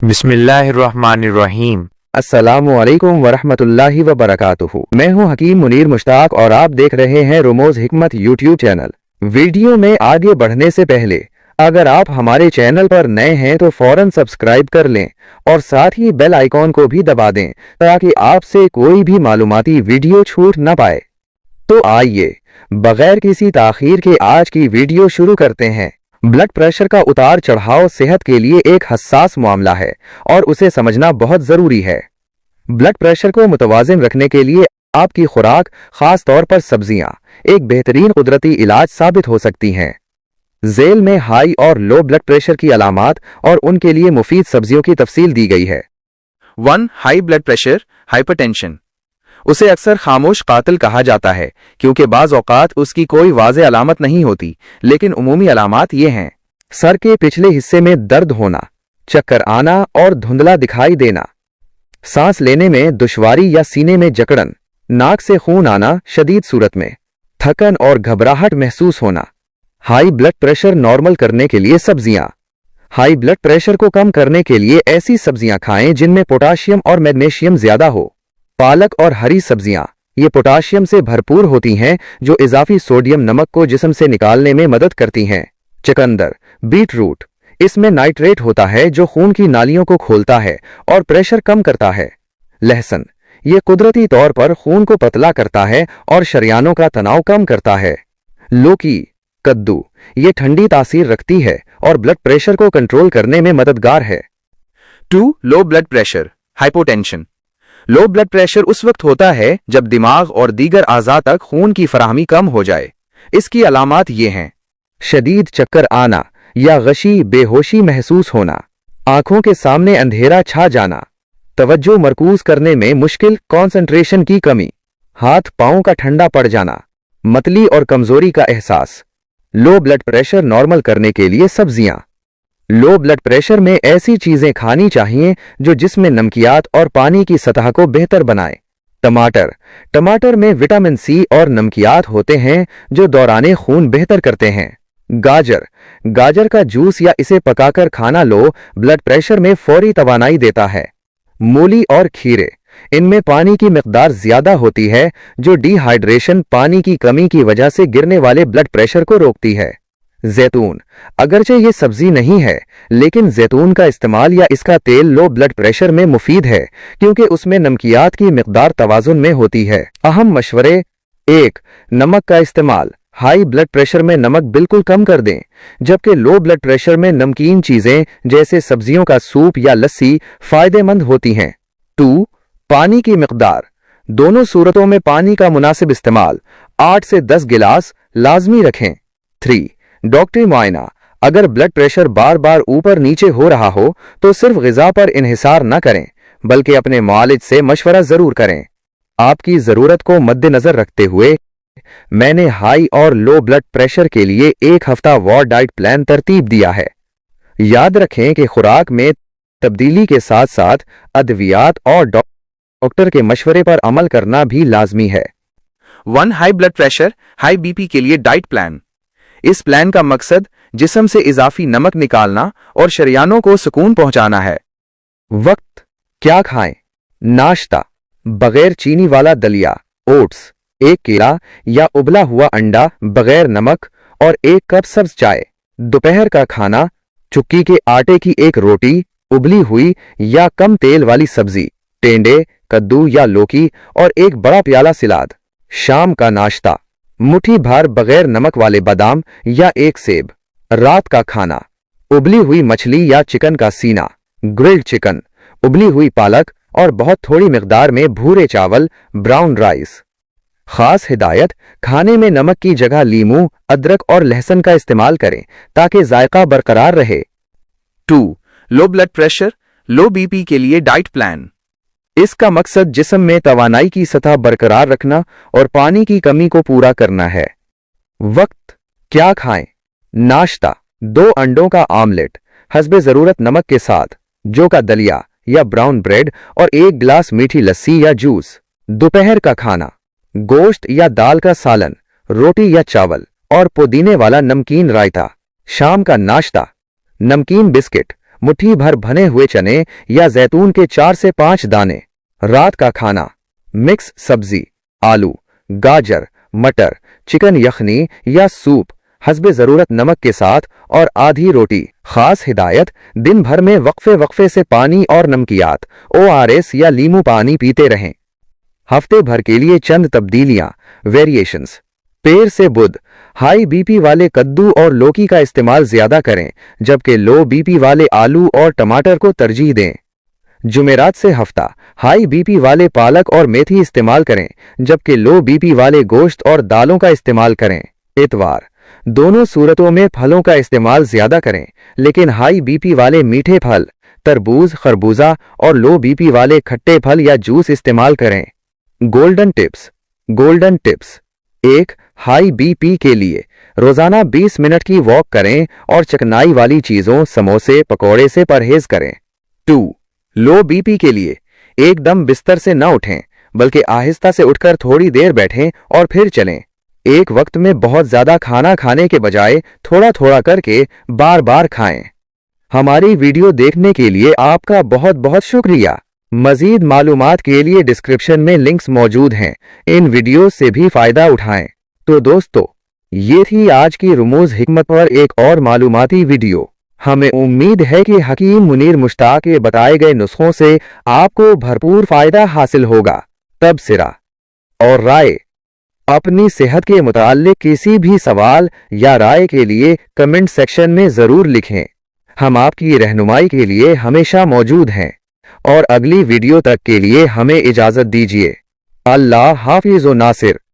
बिस्मिल्लाहिर्रहमानिर्रहीम। अस्सलामुअलैकुम वरहमतुल्लाहि वबरकातुहू। मैं हूं हकीम मुनीर मुश्ताक और आप देख रहे हैं रुमोज हिकमत यूट्यूब चैनल। वीडियो में आगे बढ़ने से पहले अगर आप हमारे चैनल पर नए हैं तो फौरन सब्सक्राइब कर लें और साथ ही बेल आइकॉन को भी दबा दें ताकि आपसे कोई भी मालूमाती वीडियो छूट न पाए। तो आइए बगैर किसी ताखीर के आज की वीडियो शुरू करते हैं। ब्लड प्रेशर का उतार चढ़ाव सेहत के लिए एक हसास मामला है और उसे समझना बहुत जरूरी है। ब्लड प्रेशर को मुतवाजिन रखने के लिए आपकी खुराक, खास तौर पर सब्जियां, एक बेहतरीन कुदरती इलाज साबित हो सकती हैं। झेल में हाई और लो ब्लड प्रेशर की अलामात और उनके लिए मुफीद सब्जियों की तफसील दी गई है। 1. High blood pressure, hypertension. उसे अक्सर खामोश कातिल कहा जाता है क्योंकि बाज़ औक़ात उसकी कोई वाज़े अलामत नहीं होती, लेकिन उमूमी अलामात ये हैं: सर के पिछले हिस्से में दर्द होना, चक्कर आना और धुंधला दिखाई देना, सांस लेने में दुश्वारी या सीने में जकड़न, नाक से खून आना शदीद सूरत में, थकन और घबराहट महसूस होना। हाई ब्लड प्रेशर नॉर्मल करने के लिए सब्जियां। हाई ब्लड प्रेशर को कम करने के लिए ऐसी सब्जियां खाएं जिनमें पोटाशियम और मैग्नीशियम ज्यादा हो। पालक और हरी सब्जियां ये पोटाशियम से भरपूर होती हैं जो इजाफी सोडियम नमक को जिस्म से निकालने में मदद करती हैं। चुकंदर, बीट रूट, इसमें नाइट्रेट होता है जो खून की नालियों को खोलता है और प्रेशर कम करता है। लहसुन, ये कुदरती तौर पर खून को पतला करता है और शरियानों का तनाव कम करता है। लौकी, कद्दू, ये ठंडी तासीर रखती है और ब्लड प्रेशर को कंट्रोल करने में मददगार है। 2. Low blood pressure, hypotension. Low blood pressure उस वक्त होता है जब दिमाग और दीगर आज़ा तक खून की फराहमी कम हो जाए। इसकी अलामात ये हैं: शदीद चक्कर आना या गशी बेहोशी महसूस होना, आंखों के सामने अंधेरा छा जाना, तवज्जो मरकूज करने में मुश्किल, कंसंट्रेशन की कमी, हाथ पांव का ठंडा पड़ जाना, मतली और कमजोरी का एहसास। लो ब्लड प्रेशर नॉर्मल करने के लिए सब्जियां। लो ब्लड प्रेशर में ऐसी चीजें खानी चाहिए जो जिसमें नमकियात और पानी की सतह को बेहतर बनाए। टमाटर, टमाटर में विटामिन सी और नमकियात होते हैं जो दौराने खून बेहतर करते हैं। गाजर, गाजर का जूस या इसे पकाकर खाना लो ब्लड प्रेशर में फौरी तवानाई देता है। मूली और खीरे, इनमें पानी की मिकदार ज्यादा होती है जो डिहाइड्रेशन, पानी की कमी की वजह से गिरने वाले ब्लड प्रेशर को रोकती है। जैतून, अगरचे ये सब्जी नहीं है लेकिन जैतून का इस्तेमाल या इसका तेल लो ब्लड प्रेशर में मुफीद है क्योंकि उसमें नमकियात की मिकदार तवाजुन में होती है। अहम मशवरे: 1. नमक का इस्तेमाल। हाई ब्लड प्रेशर में नमक बिल्कुल कम कर दें, जबकि लो ब्लड प्रेशर में नमकीन चीजें जैसे सब्जियों का सूप या लस्सी फायदेमंद होती हैं। 2. पानी की मिकदार। दोनों सूरतों में पानी का मुनासिब इस्तेमाल, 8 से 10 गिलास लाजमी रखें। 3. डॉक्टरी मुआयना। अगर ब्लड प्रेशर बार बार ऊपर नीचे हो रहा हो तो सिर्फ ग़िज़ा पर इन्हिसार न करें बल्कि अपने मुआलिज से मशवरा जरूर करें। आपकी जरूरत को मद्देनजर रखते हुए मैंने हाई और लो ब्लड प्रेशर के लिए 1 हफ्ता वॉर डाइट प्लान तरतीब दिया है। याद रखें कि खुराक में तब्दीली के साथ साथ अद्वियात और डॉक्टर के मशवरे पर अमल करना भी लाजमी है। 1. High blood pressure, high BP के लिए डाइट प्लान। इस प्लान का मकसद जिस्म से इजाफी नमक निकालना और शरियानों को सुकून पहुंचाना है। वक्त क्या खाएं? नाश्ता: बगैर चीनी वाला दलिया, ओट्स, 1 केला या उबला हुआ अंडा बगैर नमक और 1 कप सब्ज चाय। दोपहर का खाना: चुक्की के आटे की 1 रोटी, उबली हुई या कम तेल वाली सब्जी, टेंडे, कद्दू या लौकी और 1 बड़ा प्याला सलाद। शाम का नाश्ता: मुट्ठी भर बगैर नमक वाले बादाम या 1 सेब। रात का खाना: उबली हुई मछली या चिकन का सीना, ग्रिल्ड चिकन, उबली हुई पालक और बहुत थोड़ी मिकदार में भूरे चावल, ब्राउन राइस। खास हिदायत: खाने में नमक की जगह लीमू, अदरक और लहसुन का इस्तेमाल करें ताकि जायका बरकरार रहे। 2. लो ब्लड प्रेशर, लो बीपी के लिए डाइट प्लान। इसका मकसद जिस्म में तवानाई की सतह बरकरार रखना और पानी की कमी को पूरा करना है। वक्त क्या खाएं? नाश्ता: 2 अंडों का आमलेट, हस्बे जरूरत नमक के साथ, जौ का दलिया या ब्राउन ब्रेड और 1 गिलास मीठी लस्सी या जूस। दोपहर का खाना: गोश्त या दाल का सालन, रोटी या चावल और पुदीने वाला नमकीन रायता। शाम का नाश्ता: नमकीन बिस्किट, मुट्ठी भर भने हुए चने या जैतून के 4 से 5 दाने। रात का खाना, मिक्स सब्जी, आलू, गाजर, मटर, चिकन यखनी या सूप, हस्बे ज़रूरत नमक के साथ और आधी रोटी। खास हिदायत, दिन भर में वक्फे से पानी और नमकियात, ORS या लीमू पानी पीते रहें। हफ्ते भर के लिए चंद तब्दीलियां, वेरिएशंस। पेड़ से बुध, हाई बीपी वाले कद्दू और लौकी का इस्तेमाल ज्यादा करें, जबकि लो बीपी वाले आलू और टमाटर को तरजीह दें। जुमेरात से हफ्ता, हाई बीपी वाले पालक और मेथी इस्तेमाल करें, जबकि लो बीपी वाले गोश्त और दालों का इस्तेमाल करें। इतवार, दोनों सूरतों में फलों का इस्तेमाल ज्यादा करें, लेकिन हाई बीपी वाले मीठे फल, तरबूज, खरबूजा और लो बीपी वाले खट्टे फल या जूस इस्तेमाल करें। Golden tips 1. हाई बीपी के लिए रोजाना 20 मिनट की वॉक करें और चिकनाई वाली चीजों, समोसे, पकौड़े से परहेज करें। 2. लो बीपी के लिए एकदम बिस्तर से न उठें, बल्कि आहिस्ता से उठकर थोड़ी देर बैठें और फिर चलें। एक वक्त में बहुत ज्यादा खाना खाने के बजाय थोड़ा थोड़ा करके बार बार खाएं। हमारी वीडियो देखने के लिए आपका बहुत बहुत शुक्रिया। मजीद मालूमात के लिए डिस्क्रिप्शन में लिंक्स मौजूद हैं, इन वीडियो से भी फायदा उठाएं। तो दोस्तों, ये थी आज की रुमूज़ हिकमत पर एक और मालूमाती वीडियो। हमें उम्मीद है कि हकीम मुनीर मुश्ताक के बताए गए नुस्खों से आपको भरपूर फायदा हासिल होगा। तबसरा और राय, अपनी सेहत के मुताल्लिक किसी भी सवाल या राय के लिए कमेंट सेक्शन में जरूर लिखें। हम आपकी रहनुमाई के लिए हमेशा मौजूद हैं। और अगली वीडियो तक के लिए हमें इजाजत दीजिए। अल्लाह हाफिज़ व नासिर।